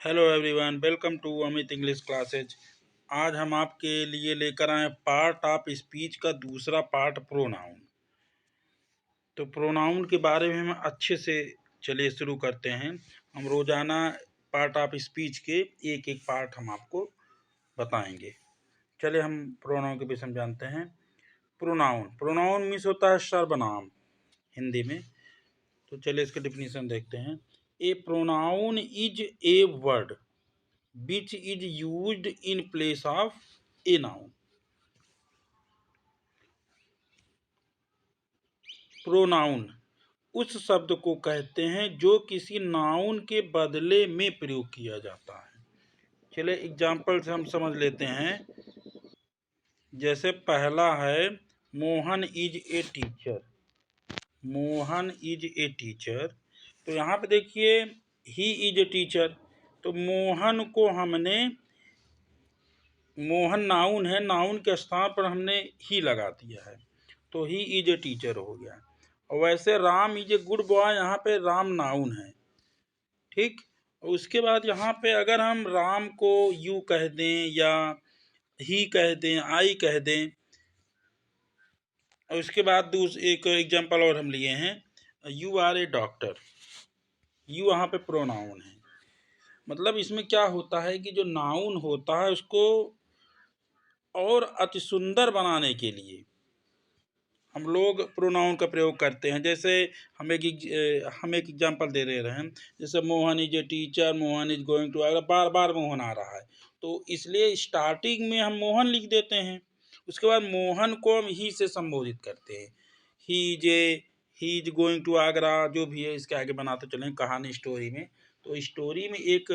Hello everyone, welcome to Amit English classes. आज हम आपके लिए लेकर आए पार्ट ऑफ स्पीच का दूसरा पार्ट, प्रोनाउन। तो प्रोनाउन के बारे में हम अच्छे से चलिए शुरू करते हैं। हम रोज़ाना पार्ट ऑफ स्पीच के एक एक पार्ट हम आपको बताएंगे। चलिए हम प्रोनाउन के विषय में जानते हैं। प्रोनाउन मीन्स होता है सर्वनाम हिंदी में। तो चलिए इसके डिफिनीशन देखते हैं। A pronoun is a word which is used in place of a noun. Pronoun उस शब्द को कहते हैं जो किसी नाउन के बदले में प्रयोग किया जाता है। चलिए एग्जाम्पल से हम समझ लेते हैं। जैसे पहला है Mohan is a teacher. Mohan is a teacher, तो यहाँ पे देखिए ही इज ए टीचर। तो मोहन को हमने, मोहन नाउन है, नाउन के स्थान पर हमने ही लगा दिया है, तो ही इज ए टीचर हो गया। और वैसे Ram is a good boy, यहाँ पे राम नाउन है, ठीक। उसके बाद यहाँ पे अगर हम राम को यू कह दें या ही कह दें, आई कह दें। और उसके बाद एक एग्जांपल और हम लिए हैं, you are a doctor. You यहाँ पे प्रोनाउन है। मतलब इसमें क्या होता है कि जो नाउन होता है उसको और अति सुंदर बनाने के लिए हम लोग प्रोनाउन का प्रयोग करते हैं। जैसे हम एक एग्जांपल दे रहे हैं। जैसे Mohan is a teacher, Mohan is going to, अगर बार बार मोहन आ रहा है तो इसलिए स्टार्टिंग में हम मोहन लिख देते हैं। उसके बाद मोहन को हम ही से संबोधित करते हैं। He is going to Agra, जो भी है इसके आगे बनाते चलें कहानी स्टोरी में। तो स्टोरी में एक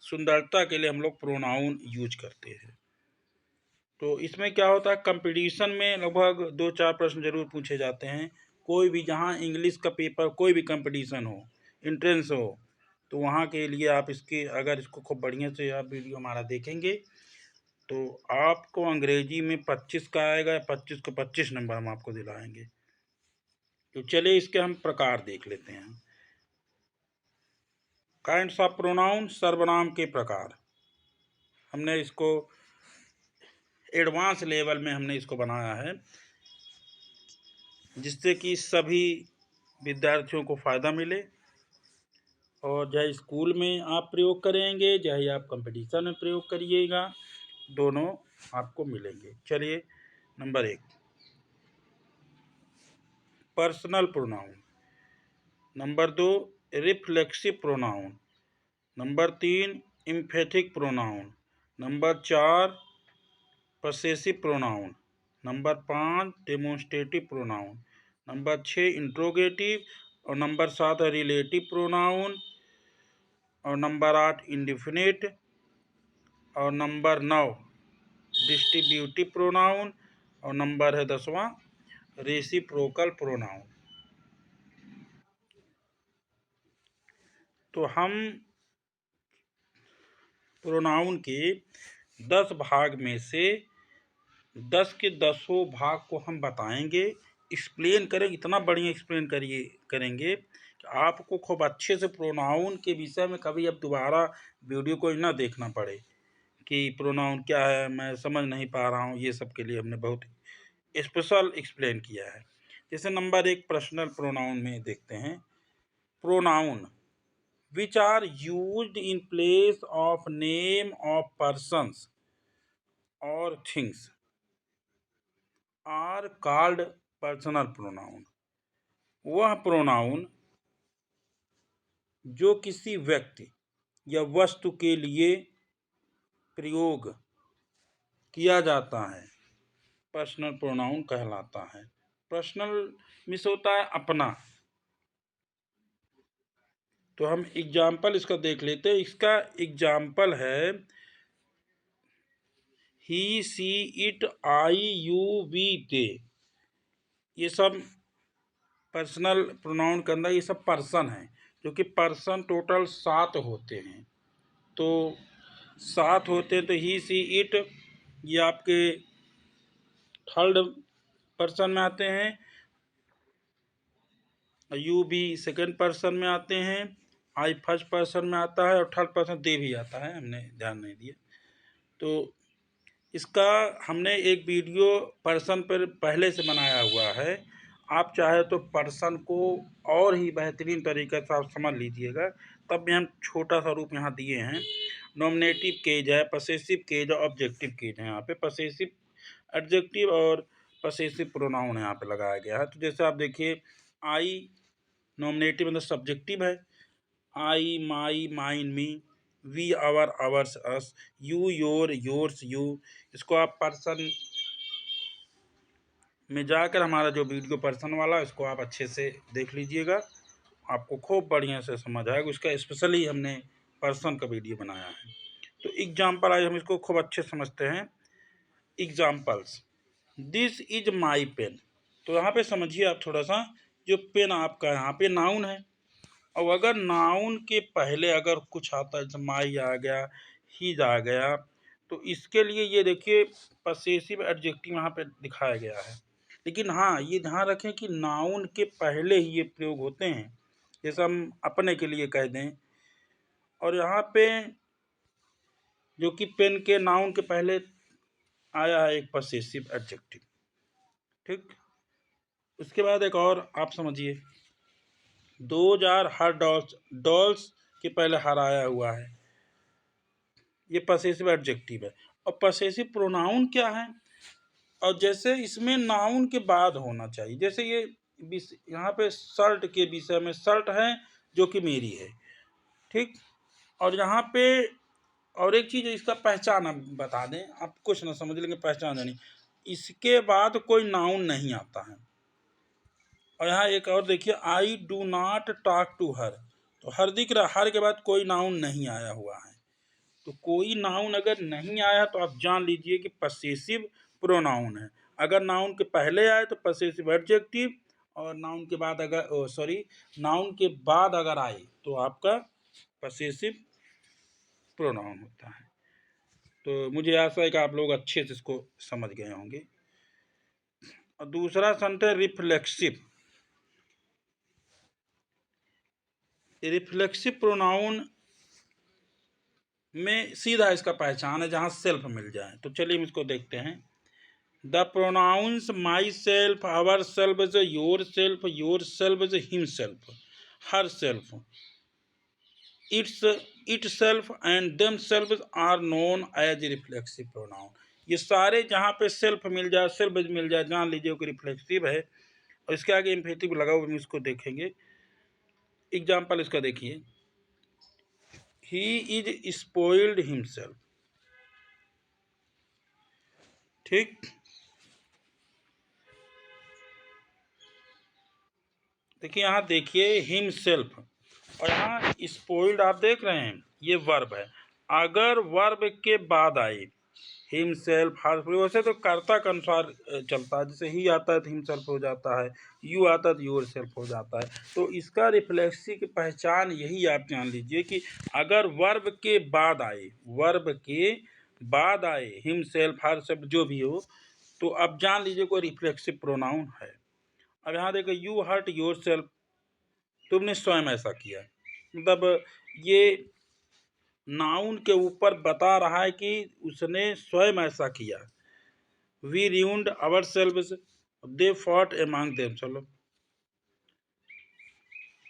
सुंदरता के लिए हम लोग प्रोनाउन यूज करते हैं। तो इसमें क्या होता है, कंपटीशन में लगभग 2-4 प्रश्न जरूर पूछे जाते हैं। कोई भी, जहाँ इंग्लिश का पेपर, कोई भी कंपटीशन हो, एंट्रेंस हो, तो वहाँ के लिए आप अगर इसको खूब बढ़िया से आप वीडियो हमारा देखेंगे तो आपको अंग्रेजी में 25 का आएगा। 25 को 25 नंबर हम आपको दिलाएंगे। तो चलिए इसके हम प्रकार देख लेते हैं। काइंड्स ऑफ प्रोनाउन, सर्वनाम के प्रकार। हमने इसको एडवांस लेवल में हमने इसको बनाया है, जिससे कि सभी विद्यार्थियों को फ़ायदा मिले। और चाहे स्कूल में आप प्रयोग करेंगे, चाहे आप कंपटीशन में प्रयोग करिएगा, दोनों आपको मिलेंगे। चलिए number 1, personal pronoun. Number 2, reflexive pronoun. Number 3, emphatic pronoun. Number 4, possessive pronoun. Number 5, demonstrative pronoun. Number 6, interrogative. और नंबर 7 है रिलेटिव प्रोनाउन। और नंबर 8 इंडिफिनिट। और नंबर 9 डिस्ट्रीब्यूटिव प्रोनाउन। और नंबर है 10वां रेसिप्रोकल प्रोनाउन। तो हम प्रोनाउन के 10 भाग में से 10 के 10 भाग को हम बताएंगे, एक्सप्लेन करें, इतना बढ़िया एक्सप्लेन करेंगे कि आपको खूब अच्छे से प्रोनाउन के विषय में कभी अब दोबारा वीडियो को ना देखना पड़े कि प्रोनाउन क्या है, मैं समझ नहीं पा रहा हूँ। ये सब के लिए हमने बहुत स्पेशल एक्सप्लेन किया है। जैसे नंबर 1 पर्सनल प्रोनाउन में देखते हैं। Pronoun which are used in place of name of persons और things are called personal pronoun. वह प्रोनाउन जो किसी व्यक्ति या वस्तु के लिए प्रयोग किया जाता है, पर्सनल प्रोनाउन कहलाता है। पर्सनल मीन्स होता है अपना। तो हम एग्जाम्पल इसका देख लेते हैं। इसका एग्जाम्पल है ही, सी, इट, आई, यू, वी, दे। ये सब पर्सनल प्रोनाउन के अंदर ये सब पर्सन है, जो कि पर्सन टोटल 7 होते हैं। तो 7 होते हैं। तो ही, सी, इट ये आपके थर्ड पर्सन में आते हैं। यू भी सेकंड पर्सन में आते हैं। आई फर्स्ट पर्सन में आता है और थर्ड पर्सन दे भी आता है, हमने ध्यान नहीं दिया। तो इसका हमने एक वीडियो पर्सन पर पहले से बनाया हुआ है, आप चाहे तो पर्सन को और ही बेहतरीन तरीके से आप समझ लीजिएगा। तब भी हम छोटा सा रूप यहाँ दिए हैं। नॉमिनेटिव केज है, पसेसिव केज और ऑब्जेक्टिव केज है। यहाँ पे पसेसिव एडजेक्टिव और पसेसिव प्रोनाउन यहाँ पे लगाया गया है। तो जैसे आप देखिए, आई नॉमिनेटिव मतलब सब्जेक्टिव है, I, my, mine, me, we, our, ours, us, you, your, yours, you. इसको आप पर्सन में जाकर हमारा जो वीडियो पर्सन वाला, इसको आप अच्छे से देख लीजिएगा, आपको खूब बढ़िया से समझ आएगा। उसका स्पेशली हमने पर्सन का वीडियो बनाया है। तो एग्जाम्पल आज हम इसको खूब अच्छे समझते हैं। Examples, this is my pen. तो यहाँ पे समझिए आप थोड़ा सा, जो पेन आपका यहाँ पे नाउन है, और अगर नाउन के पहले अगर कुछ आता है, जैसे माई आ गया, हीज आ गया, तो इसके लिए ये देखिए पसेसिव एडजेक्टिव यहाँ पे दिखाया गया है। लेकिन हाँ, ये ध्यान रखें कि नाउन के पहले ही ये प्रयोग होते हैं, जैसे हम अपने के लिए कह दें। और यहाँ पे जो कि पेन के नाउन के पहले आया है एक पसेसिव एडजेक्टिव, ठीक। उसके बाद एक और आप समझिए, 2000 हर डॉल्स, डॉल्स के पहले हर आया हुआ है, ये पसेसिव एडजेक्टिव है। और पसेसिव प्रोनाउन क्या है, और जैसे इसमें नाउन के बाद होना चाहिए। जैसे ये यहाँ पे शर्ट के विषय में, शर्ट है जो कि मेरी है, ठीक। और यहाँ पे और एक चीज़, इसका पहचान हम बता दें, आप कुछ ना समझ लेंगे, पहचान नहीं, इसके बाद कोई नाउन नहीं आता है। और यहाँ एक और देखिए, I do not talk to her, तो हर दिख रहा, हर के बाद कोई नाउन नहीं आया हुआ है। तो कोई नाउन अगर नहीं आया तो आप जान लीजिए कि पसेसिव प्रोनाउन है। अगर नाउन के पहले आए तो पसेसिव एडजेक्टिव, और नाउन के बाद अगर नाउन के बाद अगर आए तो आपका पसेसिव प्रोनाउन होता है। तो मुझे आशा है कि आप लोग अच्छे से इसको समझ गए होंगे। और दूसरा सेंटेंस रिफ्लेक्सिव। रिफ्लेक्सिव प्रोनाउन में सीधा इसका पहचान है जहाँ सेल्फ मिल जाए। तो चलिए हम इसको देखते हैं। The pronouns myself, ourselves, yourself, yourself, himself, herself, itself and themselves are known as reflexive pronoun. ये सारे जहाँ पे सेल्फ मिल जाए, सेल्फ मिल जाए, जान लीजिए कि रिफ्लेक्सिव है। और इसके आगे इम्फेटिव लगा हुआ, हम इसको देखेंगे। एग्जाम्पल इसका देखिए, ही इज स्पॉइल्ड हिमसेल्फ, ठीक। देखिए यहाँ देखिए हिम सेल्फ, और यहाँ स्पॉइल्ड आप देख रहे हैं, ये वर्ब है। अगर वर्ब के बाद आए हिम सेल्फ, हर, वैसे तो कर्ता के अनुसार चलता है, जैसे ही आता है तो हिम सेल्फ हो जाता है, यू आता है तो योर सेल्फ हो जाता है। तो इसका रिफ्लेक्सिव की पहचान यही आप जान लीजिए कि अगर वर्ब के बाद आए, वर्ब के बाद आए हिम सेल्फ, हर सेल्फ, जो भी हो, तो अब जान लीजिए कोई रिफ्लेक्सिव प्रोनाउन है। अब यहाँ देखो, यू हर्ट योर सेल्फ, तुमने स्वयं ऐसा किया, मतलब ये नाउन के ऊपर बता रहा है कि उसने स्वयं ऐसा किया। We reunited ourselves, they fought among them. चलो,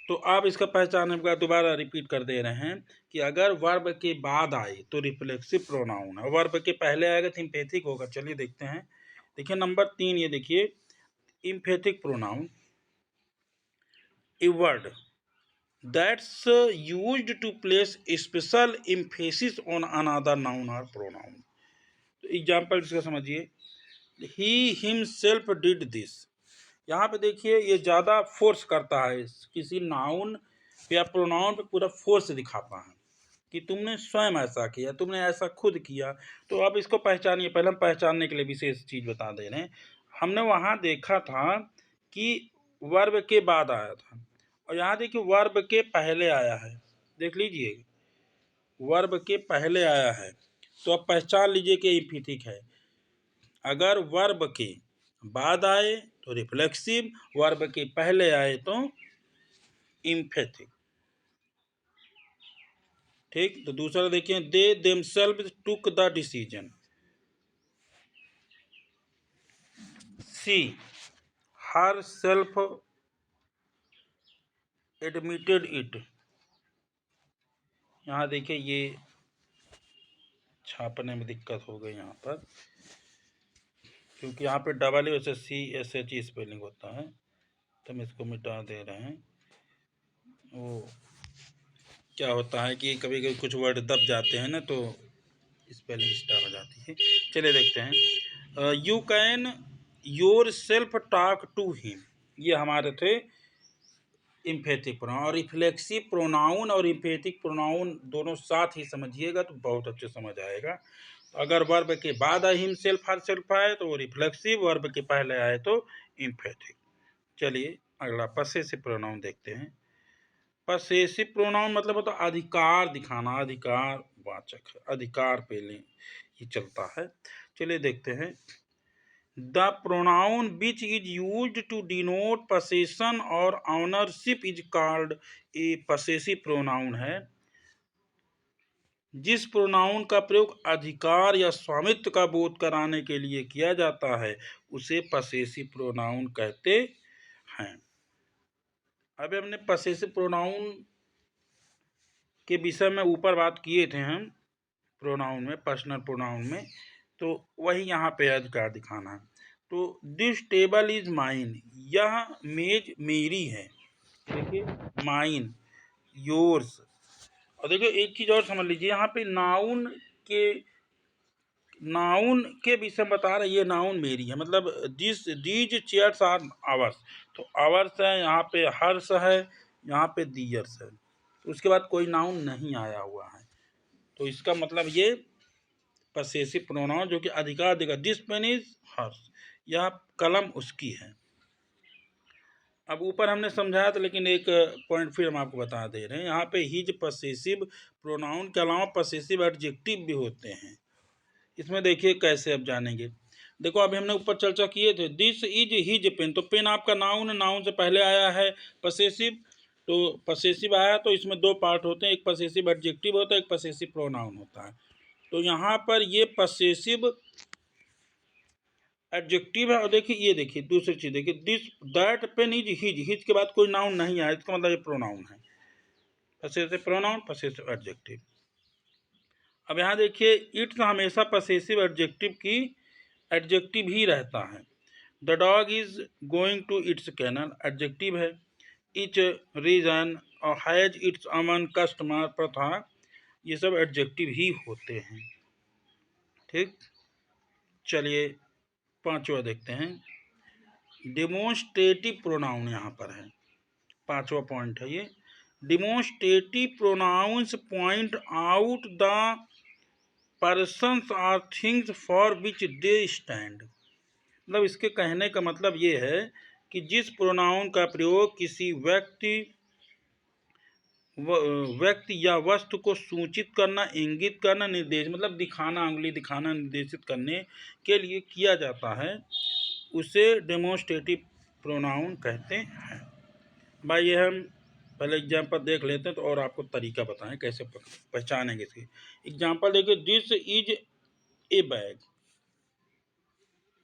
तो आप इसका पहचान हम दोबारा रिपीट कर दे रहे हैं कि अगर वर्ब के बाद आए तो रिफ्लेक्सिव प्रोनाउन है, वर्ब के पहले आएगा तो इम्फेथिक होगा। चलिए देखते हैं। देखिए नंबर 3, ये देखिए emphatic pronoun, a word that's used to place special emphasis on another noun or pronoun। तो एग्जाम्पल इसका समझिए, he himself did this। यहाँ पे देखिए ये ज़्यादा फोर्स करता है, किसी नाउन या प्रोनाउन पे पूरा फोर्स दिखाता है कि तुमने स्वयं ऐसा किया, तुमने ऐसा खुद किया। तो अब इसको पहचानिए। पहले हम पहचानने के लिए विशेष चीज़ बता दे रहे हैं। हमने वहाँ देखा था कि वर्ब के बाद आया था, और यहाँ देखिए वर्ब के पहले आया है। देख लीजिए, वर्ब के पहले आया है, तो अब पहचान लीजिए कि इम्फेथिक है। अगर वर्ब के बाद आए तो रिफ्लेक्सिव, वर्ब के पहले आए तो इम्फेथिक। ठीक। तो दूसरा देखिए, they themselves took the decision. She herself admitted it. यहाँ देखिए ये छापने में दिक्कत हो गई यहाँ पर, क्योंकि यहाँ पे WSSCSH स्पेलिंग होता है, तो हम इसको मिटा दे रहे हैं। वो क्या होता है कि कभी कभी कुछ वर्ड दब जाते हैं ना, तो स्पेलिंग स्टार हो जाती है। चलिए देखते हैं। You can yourself talk to him, ये हमारे थे इम्फेटिक प्रोनाउन। और रिफ्लेक्सिव प्रोनाउन और इम्फेटिक प्रोनाउन दोनों साथ ही समझिएगा तो बहुत अच्छे समझ आएगा। तो अगर वर्ब के बाद हिम सेल्फ हर सेल्फ आए तो वो रिफ्लेक्सिव, वर्ब के पहले आए तो इम्फेटिक। चलिए अगला पसेसिव प्रोनाउन देखते हैं। पसेसिव प्रोनाउन मतलब होता है अधिकार दिखाना, अधिकार वाचक है, अधिकार पे ले ये चलता है। चलिए देखते हैं। The pronoun which is used to denote possession और ownership is called a possessive pronoun है। जिस प्रोनाउन का प्रयोग अधिकार या स्वामित्व का बोध कराने के लिए किया जाता है उसे पसेसिव प्रोनाउन कहते हैं। अभी हमने पसेसिव प्रोनाउन के विषय में ऊपर बात किए थे हम, प्रोनाउन में, पर्सनल प्रोनाउन में, तो वही यहाँ पे अधिकार दिखाना है। तो दिस टेबल इज माइन, यह मेज मेरी है। देखिए माइन, योर्स। और देखिए एक चीज और समझ लीजिए, यहाँ पे नाउन के विषय में बता रहे, ये नाउन मेरी है, मतलब दीज चेयर्स आर आवर्स। तो आवर्स है, यहाँ पे हर्ष है, यहाँ पे दियर्स है, उसके बाद कोई नाउन नहीं आया हुआ है। तो इसका मतलब ये पसेसिव प्रोनाउन जो कि अधिकार देगा। दिस पेन इज हर्ष, यह कलम उसकी है। अब ऊपर हमने समझाया था, लेकिन एक पॉइंट फिर हम आपको बता दे रहे हैं। यहाँ पे हिज पसेसिव प्रोनाउन के अलावा पसेसिव एडजेक्टिव भी होते हैं। इसमें देखिए कैसे अब जानेंगे। देखो अभी हमने ऊपर चर्चा किए थे, दिस इज हिज पेन, तो पेन आपका नाउन है, नाउन से पहले आया है पसेसिव, तो पसेसिव आया तो इसमें दो पार्ट होते हैं, एक पसेसिव एडजेक्टिव होता है, एक पसेसिव प्रोनाउन होता है। तो यहाँ पर ये पसेसिव एडजेक्टिव है। और देखिए ये देखिए दूसरी चीज देखिए, this that pain is his, his के बाद कोई नाउन नहीं आया, इसका मतलब ये प्रोनाउन है। Possessive pronoun, possessive adjective. अब यहाँ देखिए इट्स हमेशा पसेसिव एडजेक्टिव ही रहता है। The dog is going to its kennel, adjective है। इच रीजन और हैज इट्स अमन कस्टमर प्रथा, ये सब एडजेक्टिव ही होते हैं। ठीक। चलिए पांचवा देखते हैं। डेमोन्स्ट्रेटिव प्रोनाउन यहाँ पर है, पांचवा पॉइंट है ये। Demonstrative pronouns point out the persons or things for which they stand. मतलब इसके कहने का मतलब ये है कि जिस प्रोनाउन का प्रयोग किसी व्यक्ति या वस्तु को सूचित करना, इंगित करना, निर्देश मतलब दिखाना, उंगली दिखाना, निर्देशित करने के लिए किया जाता है, उसे डेमोन्स्ट्रेटिव प्रोनाउन कहते हैं। भाई ये हम पहले एग्जाम्पल देख लेते हैं तो और आपको तरीका बताएं कैसे पहचानेंगे इसकी। एग्जाम्पल देखिए, दिस इज ए बैग।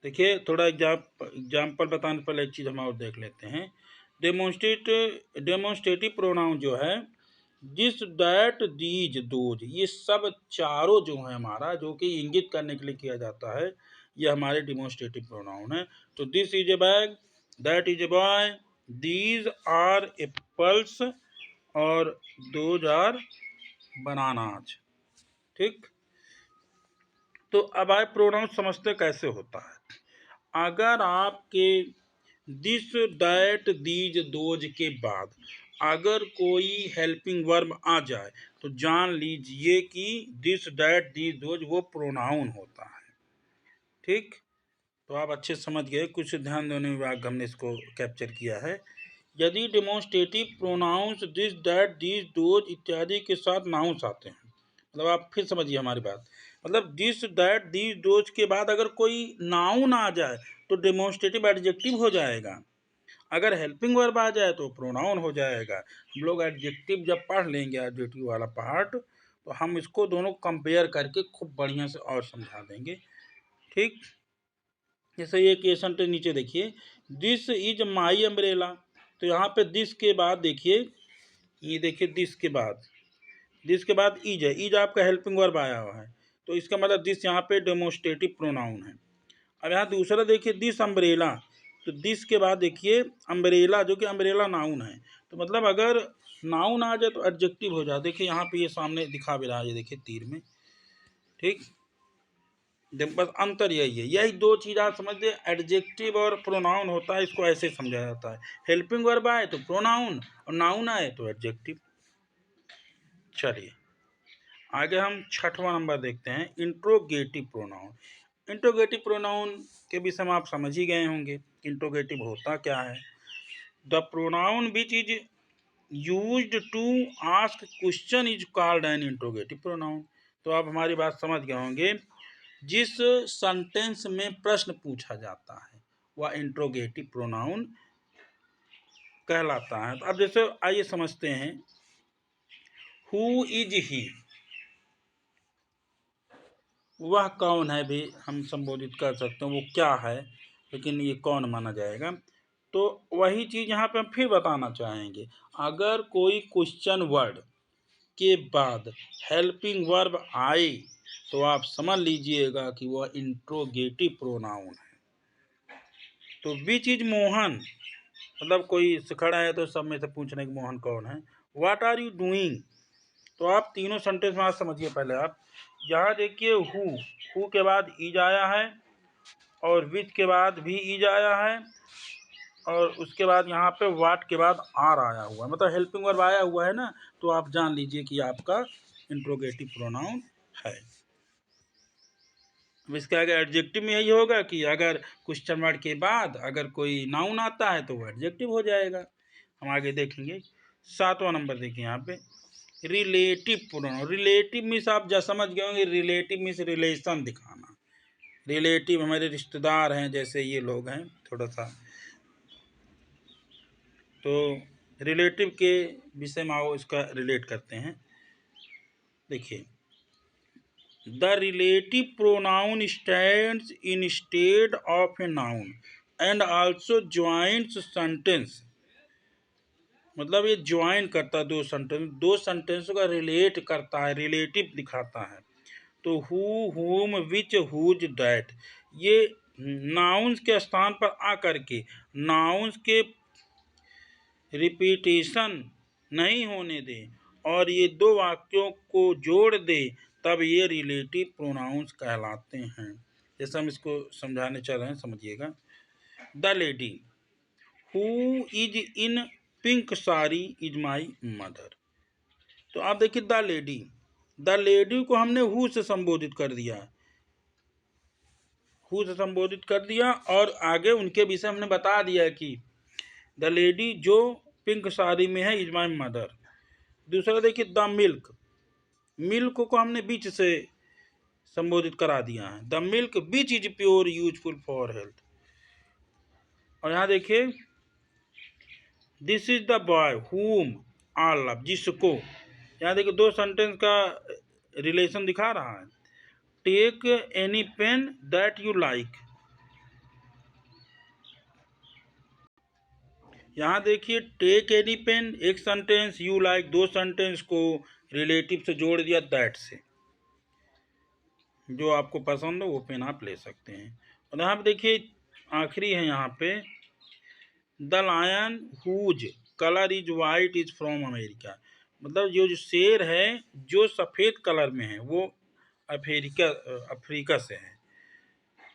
देखिए थोड़ा एग्जाम्पल बताने से पहले एक चीज़ हम और देख लेते हैं। डेमोन्स्ट्रेटिव प्रोनाउन जो है, दिस दैट दीज दोज, ये सब चारों जो है हमारा, जो कि इंगित करने के लिए किया जाता है, ये हमारे डेमोन्स्ट्रेटिव प्रोनाउन है। तो this is a bag, that is a boy, these are apples और दोज आर बनानाज। ठीक। तो अब आए प्रोनाउन समझते कैसे होता है। अगर आपके दिस दैट दीज दोज के बाद अगर कोई हेल्पिंग वर्ब आ जाए तो जान लीजिए कि दिस दैट दीज दोज वो प्रोनाउन होता है। ठीक। तो आप अच्छे समझ गए, कुछ ध्यान देने विभाग हमने इसको कैप्चर किया है। यदि demonstrative pronouns this that these those इत्यादि के साथ नाउंस आते हैं, मतलब आप फिर समझिए हमारी बात, मतलब दिस दैट दीज दोज के बाद अगर कोई नाउन आ जाए तो डेमोन्स्ट्रेटिव एडजेक्टिव हो जाएगा। अगर हेल्पिंग वर्ब आ जाए तो प्रोनाउन हो जाएगा। हम लोग एडजेक्टिव जब पढ़ लेंगे, एडजेक्टिव वाला पार्ट, तो हम इसको दोनों कंपेयर करके खूब बढ़िया से और समझा देंगे। ठीक, जैसे ये क्वेश्चन के नीचे देखिए, दिस इज माई अम्ब्रेला। तो यहाँ पे दिस के बाद देखिए, ये देखिए दिस के बाद इज है। इज आपका हेल्पिंग वर्ब आया हुआ है, तो इसका मतलब दिस यहाँ पे डेमोस्ट्रेटिव प्रोनाउन है। अब यहाँ दूसरा देखिए, दिस अम्ब्रेला। तो दिस के बाद देखिए अम्ब्रेला, जो कि अम्ब्रेला नाउन है। तो मतलब अगर नाउन आ जाए तो एडजेक्टिव हो जाए। देखिए यहाँ पे ये सामने दिखा भी रहा है, ये देखिए तीर में। ठीक, बस अंतर यही है, यही दो चीज़ आप समझ लें। एडजेक्टिव और प्रोनाउन होता है, इसको ऐसे समझा जाता है। हेल्पिंग वर्ब आए तो प्रोनाउन, और नाउन आए तो एडजेक्टिव। चलिए आगे हम छठवां नंबर देखते हैं, इंट्रोगेटिव प्रोनाउन। इंट्रोगेटिव प्रोनाउन के विषय में आप समझ ही गए होंगे। इंट्रोगेटिव होता क्या है? The pronoun which is used to ask question is called an interrogative pronoun. तो आप हमारी बात समझ गए होंगे, जिस सेंटेंस में प्रश्न पूछा जाता है वह इंट्रोगेटिव प्रोनाउन कहलाता है। तो अब जैसे आइए समझते हैं, हु इज ही, वह कौन है भी हम संबोधित कर सकते हैं, वो क्या है, लेकिन ये कौन माना जाएगा। तो वही चीज़ यहाँ पे हम फिर बताना चाहेंगे, अगर कोई क्वेश्चन वर्ड के बाद हेल्पिंग वर्ब आए तो आप समझ लीजिएगा कि वह इंट्रोगेटिव प्रोनाउन है। तो विच इज मोहन, मतलब कोई खड़ा है तो सब में से पूछने की मोहन कौन है। व्हाट आर यू डूइंग, तो आप तीनों सेंटेंस में आज समझिए। पहले आप यहाँ देखिए, हु के बाद इज आया है, और विच के बाद भी इज आया है, और उसके बाद यहाँ पे वाट के बाद आर आया हुआ है, मतलब हेल्पिंग वर्ब आया हुआ है ना। तो आप जान लीजिए कि आपका इंट्रोगेटिव प्रोनाउन है। अब इसके आगे एडजेक्टिव में यही होगा कि अगर क्वेश्चन वर्ड के बाद अगर कोई नाउन आता है तो वो एडजेक्टिव हो जाएगा। हम आगे देखेंगे। सातवां नंबर देखिए यहाँ पे, रिलेटिव प्रोनाउन। रिलेटिव मीन्स आप जब समझ गए होंगे, रिलेटिव मीन्स रिलेशन दिखाना। रिलेटिव हमारे रिश्तेदार हैं, जैसे ये लोग हैं थोड़ा सा, तो रिलेटिव के विषय में आओ इसका रिलेट करते हैं। देखिए, the relative pronoun stands instead of a noun and also joints sentence. मतलब ये ज्वाइन करता है दो सेंटेंस का रिलेट करता है, रिलेटिव दिखाता है। तो हु, हुम, विच, हुज, दैट, ये नाउन्स के स्थान पर आकर के नाउन्स के रिपीटेशन नहीं होने दें और ये दो वाक्यों को जोड़ दे, तब ये रिलेटिव प्रोनाउंस कहलाते हैं। जैसे हम इसको समझाने चल रहे हैं, समझिएगा। The lady who is in pink sari is my mother. तो आप देखिए, द लेडी को हमने हु से संबोधित कर दिया, और आगे उनके विषय हमने बता दिया कि द लेडी जो पिंक साड़ी में है इज माई मदर। दूसरा देखिए, द मिल्क को हमने बीच से संबोधित करा दिया है, the milk beach is pure useful for health. और यहाँ देखिए, दिस इज द बॉय हुम ऑल लव, जिसको, यहाँ देखिए दो सेंटेंस का रिलेशन दिखा रहा है। Take any pen that you like, यहाँ देखिए टेक एनी पेन एक सेंटेंस, यू लाइक दो सेंटेंस को रिलेटिव से जोड़ दिया दैट से। जो आपको पसंद हो वो पेन आप ले सकते हैं। और यहाँ पे देखिए आखिरी है यहाँ पे, the lion whose colour is white is from America. मतलब जो शेर है जो सफ़ेद कलर में है वो अफ्रीका से है।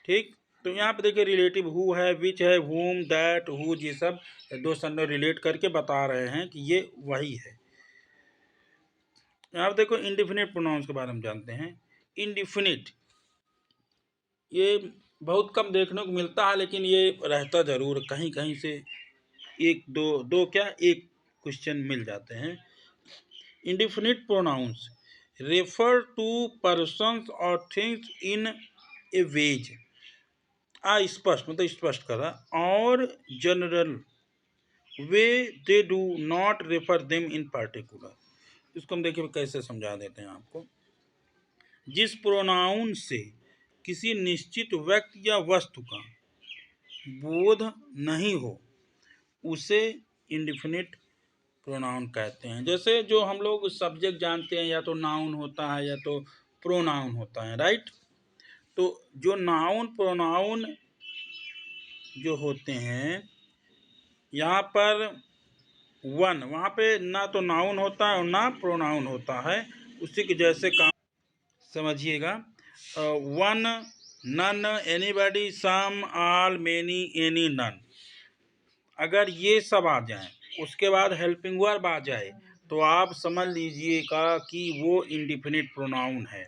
ठीक, तो यहाँ पे देखिए रिलेटिव हु है, विच है, हुम, दैट, हुज, ये सब दो सेंटेंस रिलेट करके बता रहे हैं कि ये वही है। यहाँ पे देखो इंडिफिनिट प्रोनाउंस के बारे में जानते हैं। इंडिफिनिट ये बहुत कम देखने को मिलता है, लेकिन ये रहता ज़रूर कहीं कहीं से, एक क्वेश्चन मिल जाते हैं। Indefinite pronouns refer to persons और थिंग्स इन ए वेज, स्पष्ट मतलब स्पष्ट करा, और general way they do not refer them in particular. इसको हम देखिए कैसे समझा देते हैं आपको। जिस प्रोनाउन से किसी निश्चित व्यक्ति या वस्तु का बोध नहीं हो उसे इंडिफिनिट प्रोनाउन कहते हैं। जैसे जो हम लोग सब्जेक्ट जानते हैं, या तो नाउन होता है या तो प्रोनाउन होता है, राइट। तो जो नाउन प्रोनाउन जो होते हैं, यहाँ पर वन, वहाँ पे ना तो नाउन होता है और ना प्रोनाउन होता है। उसी के जैसे काम समझिएगा। वन, नन, एनीबॉडी, सम, ऑल, मेनी, एनी, नन, अगर ये सब आ जाए उसके बाद हेल्पिंग वर्ब आ जाए तो आप समझ लीजिएगा कि वो इंडिफिनिट प्रोनाउन है।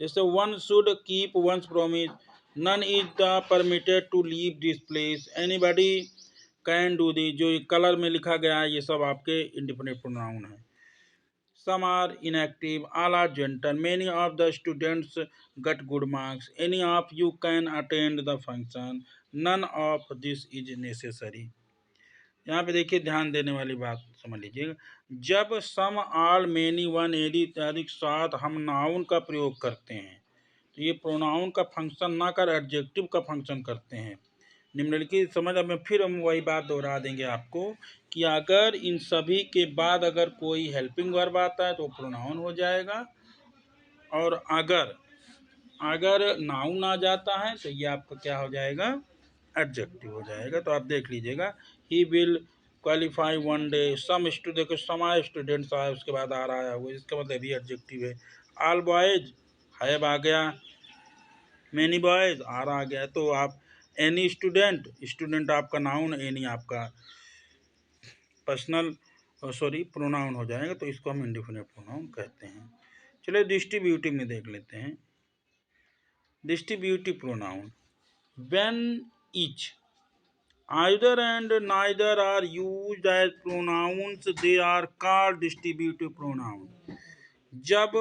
जैसे one should keep one's promise, none is the permitted to leave this place, anybody can do the, जो कलर में लिखा गया है ये सब आपके इंडिफिनिट प्रोनाउन है। Some are inactive, all are gentle, many of the students got good marks, any of you can attend the function, none of this is necessary. यहाँ पे देखिए ध्यान देने वाली बात समझ लीजिएगा। जब सम, ऑल, मेनी, वन, एनी इत्यादि के साथ हम नाउन का प्रयोग करते हैं तो ये प्रोनाउन का फंक्शन ना कर एडजेक्टिव का फंक्शन करते हैं। निम्नलिखित समझ, अब फिर हम वही बात दोहरा देंगे आपको कि अगर इन सभी के बाद अगर कोई हेल्पिंग वर्ब आता है तो प्रोनाउन हो जाएगा, और अगर नाउन आ जाता है तो ये आपका क्या हो जाएगा, एडजेक्टिव हो जाएगा। तो आप देख लीजिएगा, he will qualify one day, some student, देखो समाय स्टूडेंट्स आया उसके बाद आ रहा है वो, इसका मतलब भी एडजेक्टिव है। ऑल बॉयज हैव आ गया, मैनी बॉयज आर आ गया। तो आप एनी स्टूडेंट, स्टूडेंट आपका नाउन, एनी आपका पर्सनल प्रोनाउन हो जाएगा। तो इसको हम इंडिफिनिट प्रोनाउन कहते हैं। चलिए डिस्ट्रीब्यूटिव में देख लेते हैं। Distributive pronoun, when each, either and neither are used as pronouns, they are called distributive pronoun। जब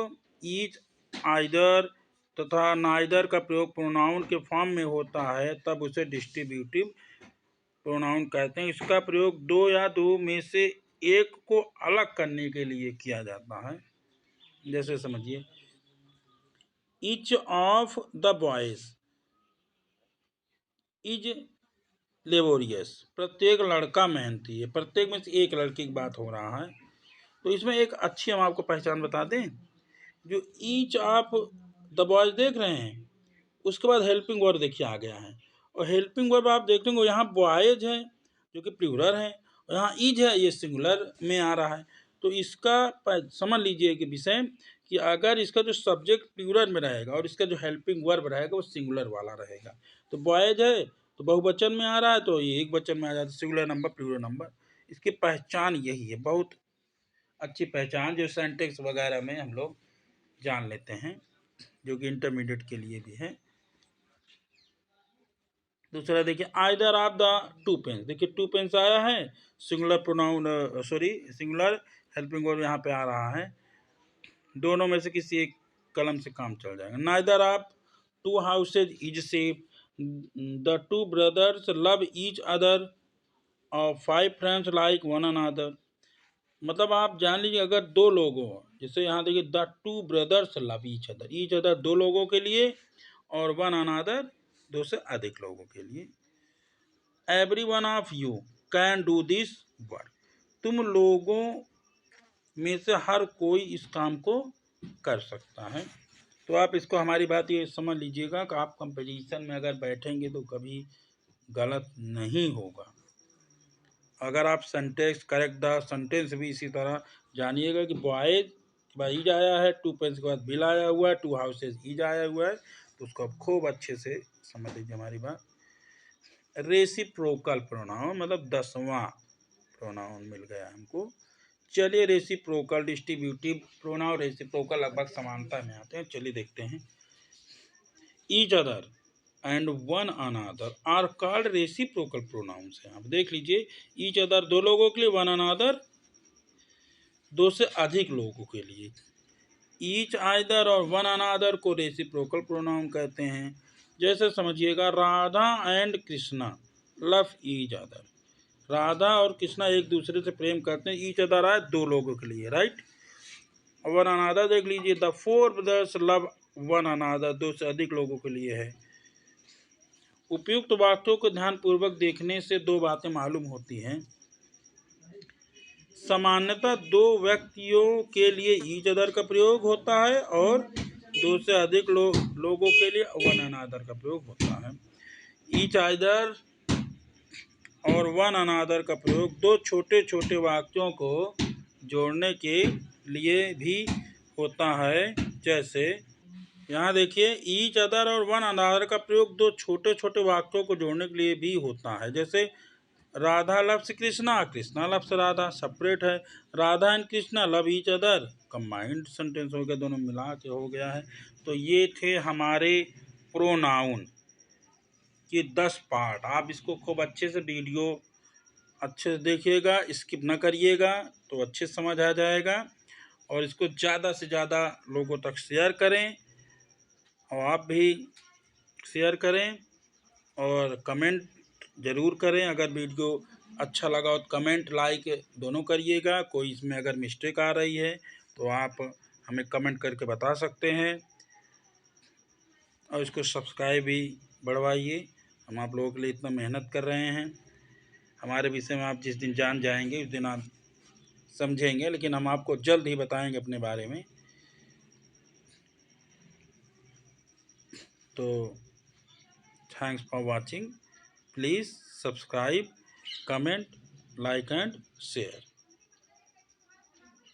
each, either तथा neither का प्रयोग प्रोनाउन के फॉर्म में होता है तब उसे डिस्ट्रीब्यूटिव प्रोनाउन कहते हैं। इसका प्रयोग दो या दो में से एक को अलग करने के लिए किया जाता है। जैसे समझिए, each of the boys is laborious, प्रत्येक लड़का मेहनती है। प्रत्येक में से एक लड़की की बात हो रहा है। तो इसमें एक अच्छी हम आपको पहचान बता दें, जो ईच ऑफ द बॉयज देख रहे हैं उसके बाद हेल्पिंग वर्ब देखिए आ गया है, और हेल्पिंग वर्ब आप देखेंगे यहाँ बॉयज है जो कि प्लूरल है, और यहाँ ईज है ये सिंगुलर में आ रहा है। तो इसका समझ लीजिए कि विषय कि अगर इसका जो सब्जेक्ट प्लूरल में रहेगा और इसका जो हेल्पिंग वर्ब रहेगा वो सिंगुलर वाला रहेगा। तो बॉयज है तो बहुवचन में आ रहा है तो ये एक वचन में आ जाता है, सिंगुलर नंबर प्लूरल नंबर। इसकी पहचान यही है, बहुत अच्छी पहचान जो सेंटेक्स वगैरह में हम लोग जान लेते हैं, जो कि इंटरमीडिएट के लिए भी है। दूसरा देखिए, either of the two pens, देखिए टू पेन्स आया है, singular pronoun singular helping verb यहाँ पे आ रहा है। दोनों में से किसी एक कलम से काम चल जाएगा। Neither of two houses is safe, the two brothers love each other, और five friends like one another. मतलब आप जान लीजिए अगर दो लोगों, जैसे यहाँ देखिए the two brothers love each other दो लोगों के लिए, और वन अनदर दो से अधिक लोगों के लिए। Every one of you can do this work, तुम लोगों में से हर कोई इस काम को कर सकता है। तो आप इसको हमारी बात ये समझ लीजिएगा कि आप कंपटीशन में अगर बैठेंगे तो कभी गलत नहीं होगा। अगर आप सेंटेंस करेक्ट द सेंटेंस भी इसी तरह जानिएगा कि बॉयज के बाद ईज आया है, टू पेन्स के बाद बिल आया हुआ है, टू हाउसेज ईज आया हुआ है, तो उसको आप खूब अच्छे से समझ लीजिए हमारी बात। रेसिप्रोकल प्रोनाउन मतलब 10वां प्रोनाउन मिल गया हमको। चलिए रेसिप्रोकल डिस्ट्रीब्यूटिव प्रोनाउन रेसिप्रोकल लगभग समानता में आते हैं, चलिए देखते हैं। Each other and one another are called reciprocal pronouns है। आप देख लीजिए, ईच अदर दो लोगों के लिए, वन अनदर दो से अधिक लोगों के लिए। ईच आइदर और वन अनदर को रेसिप्रोकल प्रोनाउन कहते हैं। जैसे समझिएगा, Radha and Krishna love each other, Radha और कृष्णा एक दूसरे से प्रेम करते हैं। ईच अदर आए दो लोगों के लिए, राइट। वन अनादर देख लीजिए, the four brothers love one another, दो से अधिक लोगों के लिए है। उपयुक्त वाक्यों को ध्यानपूर्वक देखने से दो बातें मालूम होती हैं। सामान्यतः दो व्यक्तियों के लिए ईच अदर का प्रयोग होता है और दो से अधिक लोगों के लिए वन अनादर का प्रयोग होता है। ईच अदर और वन अनादर का प्रयोग दो छोटे छोटे वाक्यों को जोड़ने के लिए भी होता है। जैसे यहाँ देखिए, ईच अदर और वन अनादर का प्रयोग दो छोटे छोटे वाक्यों को जोड़ने के लिए भी होता है। जैसे Radha loves Krishna, Krishna loves Radha, separate है। Radha and Krishna love each other, combined sentence हो गया, दोनों मिला के हो गया है। तो ये थे हमारे प्रोनाउन के 10 पार्ट। आप इसको खूब अच्छे से वीडियो अच्छे से देखिएगा, स्किप ना करिएगा, तो अच्छे से समझ आ जाएगा। और इसको ज़्यादा से ज़्यादा लोगों तक शेयर करें, और आप भी शेयर करें और कमेंट ज़रूर करें। अगर वीडियो अच्छा लगा हो तो कमेंट लाइक दोनों करिएगा। कोई इसमें अगर मिस्टेक आ रही है तो आप हमें कमेंट करके बता सकते हैं, और इसको सब्सक्राइब भी बढ़वाइए। हम आप लोगों के लिए इतना मेहनत कर रहे हैं। हमारे विषय में आप जिस दिन जान जाएंगे उस दिन आप समझेंगे, लेकिन हम आपको जल्द ही बताएंगे अपने बारे में। तो thanks for watching. Please subscribe, comment, like and share.